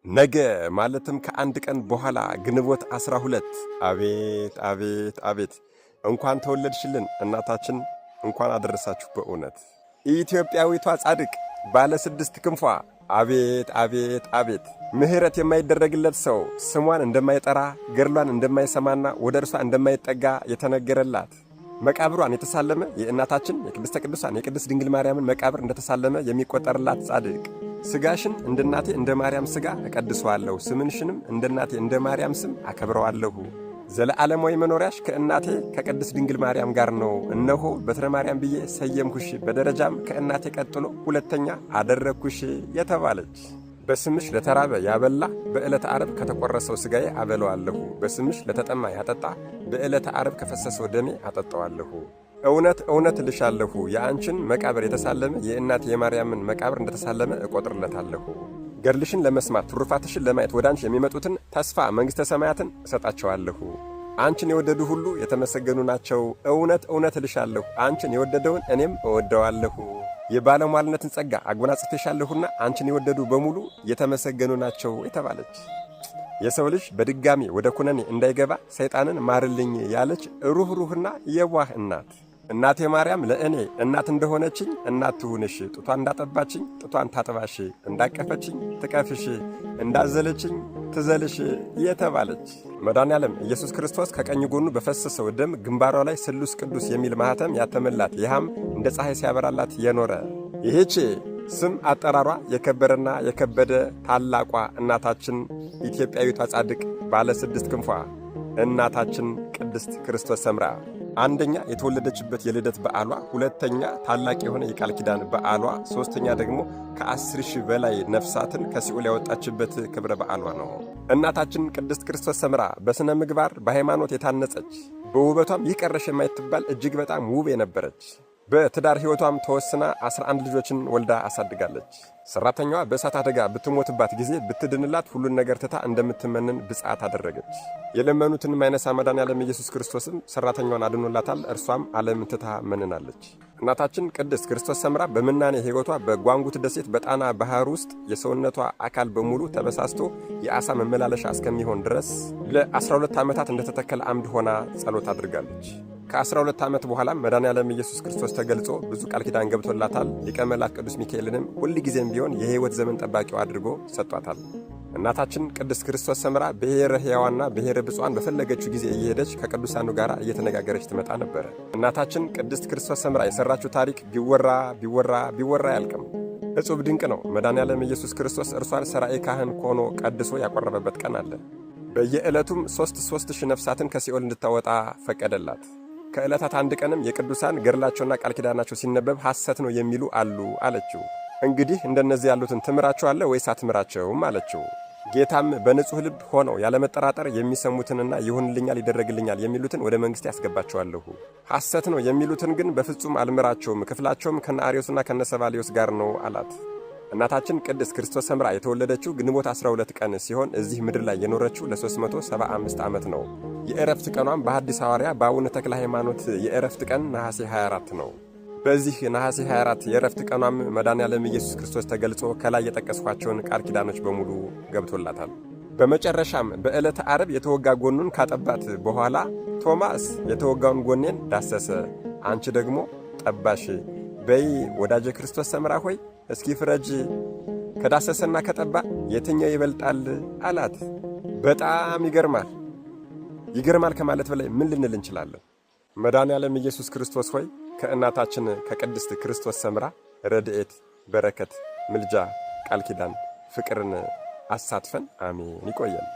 ነገ ማለትም ከአንድ ቀን በኋላ ግንቦት 12 አቤት አቤት አቤት! እንኳን ተወለድሽልን እናታችን፣ እንኳን አደረሳችሁ። በእውነት ኢትዮጵያዊቷ ጻድቅ ባለ 6 ክንፏ አቤት አቤት አቤት! ምሕረት የማይደረግለት ሰው ስሟን እንደማይጠራ ገድሏን እንደማይሰማና ወደ እርሷ እንደማይጠጋ የተነገረላት መቃብሯን የተሳለመ የእናታችን የቅድስተ ቅዱሳን የቅድስት ድንግል ማርያምን መቃብር እንደተሳለመ የሚቆጠርላት ጻድቅ ስጋሽን እንደ እናቴ እንደ ማርያም ስጋ እቀድሰዋለሁ፣ ስምንሽንም እንደ እናቴ እንደ ማርያም ስም አከብረዋለሁ። ዘለዓለማዊ መኖሪያሽ ከእናቴ ከቅድስት ድንግል ማርያም ጋር ነው። እነሆ በትረ ማርያም ብዬ ሰየምኩሽ፣ በደረጃም ከእናቴ ቀጥሎ ሁለተኛ አደረግኩሽ የተባለች በስምሽ ለተራበ ያበላ በዕለተ ዓርብ ከተቆረሰው ሥጋዬ አበለዋለሁ፣ በስምሽ ለተጠማ ያጠጣ በዕለተ ዓርብ ከፈሰሰው ደሜ አጠጣዋለሁ። እውነት እውነት እልሻለሁ የአንቺን መቃብር የተሳለመ የእናት የማርያምን መቃብር እንደተሳለመ እቆጥርለታለሁ። ገድልሽን ለመስማት ትሩፋትሽን ለማየት ወደ አንቺ የሚመጡትን ተስፋ መንግሥተ ሰማያትን እሰጣቸዋለሁ። አንቺን የወደዱ ሁሉ የተመሰገኑ ናቸው። እውነት እውነት እልሻለሁ አንቺን የወደደውን እኔም እወደዋለሁ። የባለሟልነትን ጸጋ አጎናጽፌሻለሁና አንቺን የወደዱ በሙሉ የተመሰገኑ ናቸው የተባለች የሰው ልጅ በድጋሚ ወደ ኩነኔ እንዳይገባ ሰይጣንን ማርልኝ ያለች ሩህሩህና የዋህ እናት እናቴ ማርያም ለእኔ እናት እንደሆነችኝ እናት ትሁንሽ፣ ጡቷን እንዳጠባችኝ ጡቷን ታጥባሽ፣ እንዳቀፈችኝ ትቀፍሽ፣ እንዳዘለችኝ ትዘልሽ የተባለች መድኃኔዓለም ኢየሱስ ክርስቶስ ከቀኝ ጎኑ በፈሰሰው ደም ግንባሯ ላይ ስሉስ ቅዱስ የሚል ማኅተም ያተመላት ይህም እንደ ፀሐይ ሲያበራላት የኖረ ይህች ስም አጠራሯ የከበረና የከበደ ታላቋ እናታችን ኢትዮጵያዊቷ ጻድቅ ባለ 6 ክንፏ እናታችን ቅድስት ክርስቶስ ሰምራ አንደኛ የተወለደችበት የልደት በዓሏ፣ ሁለተኛ ታላቅ የሆነ የቃል ኪዳን በዓሏ፣ ሦስተኛ ደግሞ ከ10,000 በላይ ነፍሳትን ከሲኦል ያወጣችበት ክብረ በዓሏ ነው። እናታችን ቅድስት ክርስቶስ ሰምራ በሥነ ምግባር በሃይማኖት የታነጸች በውበቷም ይህ ቀረሽ የማይትባል እጅግ በጣም ውብ የነበረች በትዳር ሕይወቷም ተወስና 11 ልጆችን ወልዳ አሳድጋለች። ሠራተኛዋ በእሳት አደጋ ብትሞትባት ጊዜ ብትድንላት ሁሉን ነገር ትታ እንደምትመንን ብፅዓት አደረገች። የለመኑትን ማይነሳ መድኃኔዓለም ኢየሱስ ክርስቶስም ሠራተኛዋን አድኖላታል። እርሷም ዓለምን ትታ መንናለች። እናታችን ቅድስት ክርስቶስ ሰምራ በምናኔ ሕይወቷ በጓንጉት ደሴት በጣና ባሕር ውስጥ የሰውነቷ አካል በሙሉ ተበሳስቶ የዓሣ መመላለሻ እስከሚሆን ድረስ ለ12 ዓመታት እንደተተከለ አምድ ሆና ጸሎት አድርጋለች። ከ12 ዓመት በኋላም መድኃኔዓለም ኢየሱስ ክርስቶስ ተገልጾ ብዙ ቃል ኪዳን ገብቶላታል። ሊቀ መላእክት ቅዱስ ሚካኤልንም ሁል ጊዜም ቢሆን የሕይወት ዘመን ጠባቂው አድርጎ ሰጥቷታል። እናታችን ቅድስት ክርስቶስ ሰምራ ብሔረ ሕያዋንና ብሔረ ብፁዓን በፈለገችው ጊዜ እየሄደች ከቅዱሳኑ ጋር እየተነጋገረች ትመጣ ነበረ። እናታችን ቅድስት ክርስቶስ ሰምራ የሠራችው ታሪክ ቢወራ ቢወራ ቢወራ አያልቅም። እጹብ ድንቅ ነው። መድኃኔዓለም ኢየሱስ ክርስቶስ እርሷን ሠራኤ ካህን ሆኖ ቀድሶ ያቆረበበት ቀን አለ። በየዕለቱም 3,000 ነፍሳትን ከሲኦል እንድታወጣ ፈቀደላት። ከዕለታት አንድ ቀንም የቅዱሳን ገድላቸውና ቃል ኪዳናቸው ሲነበብ ሐሰት ነው የሚሉ አሉ አለችው። እንግዲህ እንደነዚህ ያሉትን ትምራቸዋለህ ወይስ አትምራቸውም አለችው። ጌታም በንጹሕ ልብ ሆነው ያለመጠራጠር የሚሰሙትንና ይሁንልኛል ይደረግልኛል የሚሉትን ወደ መንግሥት ያስገባቸዋለሁ፣ ሐሰት ነው የሚሉትን ግን በፍጹም አልምራቸውም፣ ክፍላቸውም ከነ አርዮስና ከነ ሰባልዮስ ጋር ነው አላት። እናታችን ቅድስት ክርስቶስ ሰምራ የተወለደችው ግንቦት 12 ቀን ሲሆን እዚህ ምድር ላይ የኖረችው ለ375 ዓመት ነው። የዕረፍት ቀኗም በሐዲስ ሐዋርያ በአቡነ ተክለ ሃይማኖት የዕረፍት ቀን ነሐሴ 24 ነው። በዚህ ነሐሴ 24 የዕረፍት ቀኗም መድኃኔዓለም ኢየሱስ ክርስቶስ ተገልጾ ከላይ የጠቀስኳቸውን ቃል ኪዳኖች በሙሉ ገብቶላታል። በመጨረሻም በዕለተ ዓርብ የተወጋ ጎኑን ካጠባት በኋላ ቶማስ የተወጋውን ጎኔን ዳሰሰ፣ አንቺ ደግሞ ጠባሽ በይ ወዳጄ ክርስቶስ ሰምራ ሆይ እስኪ ፍረጅ፣ ከዳሰሰና ከጠባ የትኛው ይበልጣል አላት። በጣም ይገርማል። ይገርማል ከማለት በላይ ምን ልንል እንችላለን? መድኃኔዓለም ኢየሱስ ክርስቶስ ሆይ ከእናታችን ከቅድስት ክርስቶስ ሰምራ ረድኤት፣ በረከት፣ ምልጃ፣ ቃል ኪዳን፣ ፍቅርን አሳትፈን። አሜን። ይቆየን።